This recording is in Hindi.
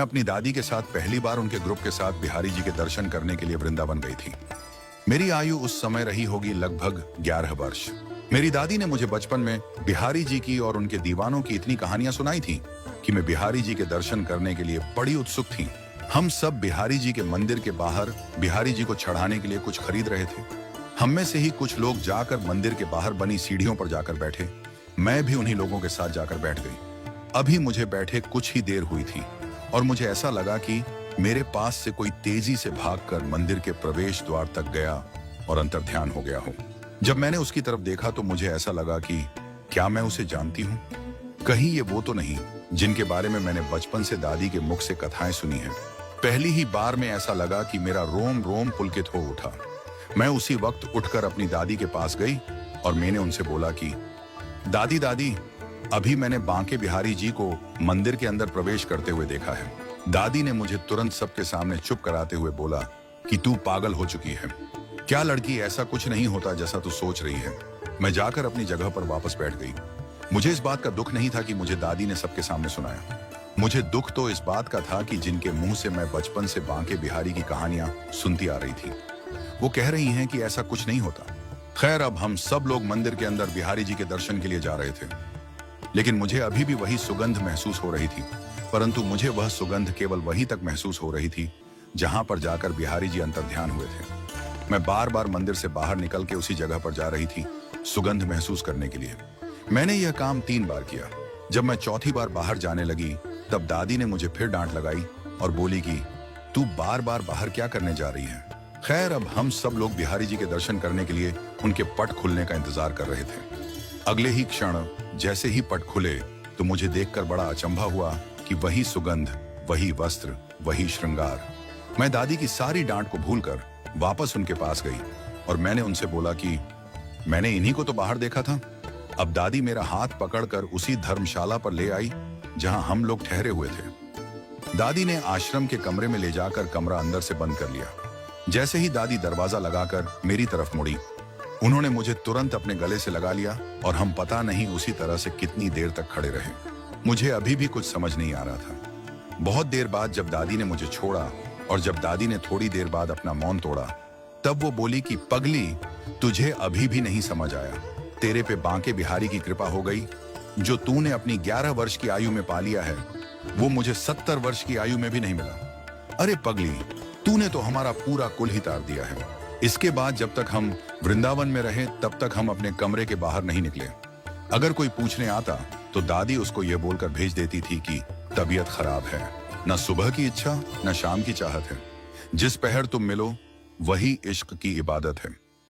अपनी दादी के साथ पहली बार उनके ग्रुप के साथ बिहारी जी के दर्शन करने के लिए वृंदावन गई थी। मेरी आयु उस समय रही होगी लगभग 11 वर्ष। मेरी दादी ने मुझे बचपन में बिहारी जी की और उनके दीवानों की इतनी कहानियां सुनाई थी कि मैं बिहारी जी के दर्शन करने के लिए बड़ी उत्सुक थी। हम सब बिहारी जी के मंदिर के बाहर बिहारी जी को चढ़ाने के लिए कुछ खरीद रहे थे। हम में से ही कुछ लोग जाकर मंदिर के बाहर बनी सीढ़ियों पर जाकर बैठे। मैं भी उन्हीं लोगों के साथ जाकर बैठ गई। अभी मुझे बैठे कुछ ही देर हुई थी और मुझे ऐसा लगा कि मेरे पास से कोई तेजी से भागकर मंदिर के प्रवेश द्वार तक गया और अंतर्ध्यान हो गया हो। जब मैंने उसकी तरफ देखा तो मुझे ऐसा लगा कि क्या मैं उसे जानती हूँ? कहीं ये वो तो नहीं जिनके बारे में मैंने बचपन से दादी के मुख से कथाएं सुनी हैं। पहली ही बार में ऐसा लगा कि मेरा रोम रोम पुलकित हो उठा। मैं उसी वक्त उठकर अपनी दादी के पास गई और मैंने उनसे बोला कि दादी दादी, अभी मैंने बांके बिहारी जी को मंदिर के अंदर प्रवेश करते हुए देखा है। दादी ने मुझे तुरंत सबके सामने चुप कराते हुए बोला कि तू पागल हो चुकी है। क्या लड़की, ऐसा कुछ नहीं होता जैसा तू सोच रही है। मैं जाकर अपनी जगह पर वापस बैठ गई। मुझे इस बात का दुख नहीं था कि मुझे दादी ने सबके सामने सुनाया। मुझे दुख तो इस बात का था कि जिनके मुंह से मैं बचपन से बांके बिहारी की कहानियां सुनती आ रही थी, वो कह रही हैं कि ऐसा कुछ नहीं होता। खैर, अब हम सब लोग मंदिर के अंदर बिहारी जी के दर्शन के लिए जा रहे थे, लेकिन मुझे अभी भी वही सुगंध महसूस हो रही थी। परंतु मुझे वह सुगंध केवल वहीं तक महसूस हो रही थी जहां पर जाकर बिहारी जी अंतर्ध्यान हुए थे। मैं बार बार मंदिर से बाहर निकल के उसी जगह पर जा रही थी सुगंध महसूस करने के लिए। मैंने यह काम 3 बार किया। जब मैं चौथी बार बाहर जाने लगी तब दादी ने मुझे फिर डांट लगाई और बोली कि तू बार बार बाहर क्या करने जा रही है। खैर, अब हम सब लोग बिहारी जी के दर्शन करने के लिए उनके पट खुलने का इंतजार कर रहे थे। अगले ही क्षण जैसे ही पट खुले तो मुझे देखकर बड़ा अचंभा हुआ कि वही सुगंध, वही वस्त्र, वही श्रृंगार। मैं दादी की सारी डांट को भूलकर वापस उनके पास गई और मैंने उनसे बोला कि मैंने इन्हीं को तो बाहर देखा था। अब दादी मेरा हाथ पकड़कर उसी धर्मशाला पर ले आई जहां हम लोग ठहरे हुए थे। दादी ने आश्रम के कमरे में ले जाकर कमरा अंदर से बंद कर लिया। जैसे ही दादी दरवाजा लगाकर मेरी तरफ मुड़ी, उन्होंने मुझे तुरंत अपने गले से लगा लिया और हम पता नहीं उसी तरह से कितनी देर तक खड़े रहे। मुझे अभी भी कुछ समझ नहीं आ रहा था। बहुत देर बाद जब दादी ने मुझे छोड़ा और जब दादी ने थोड़ी देर बाद अपना मौन तोड़ा, तब वो बोली कि पगली, तुझे अभी भी नहीं समझ आया। तेरे पे बांके बिहारी की कृपा हो गई। जो तूने अपनी 11 वर्ष की आयु में पा लिया है, वो मुझे 70 वर्ष की आयु में भी नहीं मिला। अरे पगली, तूने तो हमारा पूरा कुल ही तार दिया है। इसके बाद जब तक हम वृंदावन में रहे तब तक हम अपने कमरे के बाहर नहीं निकले। अगर कोई पूछने आता तो दादी उसको यह बोलकर भेज देती थी कि तबीयत खराब है। न सुबह की इच्छा न शाम की चाहत है। जिस पहर तुम मिलो वही इश्क की इबादत है।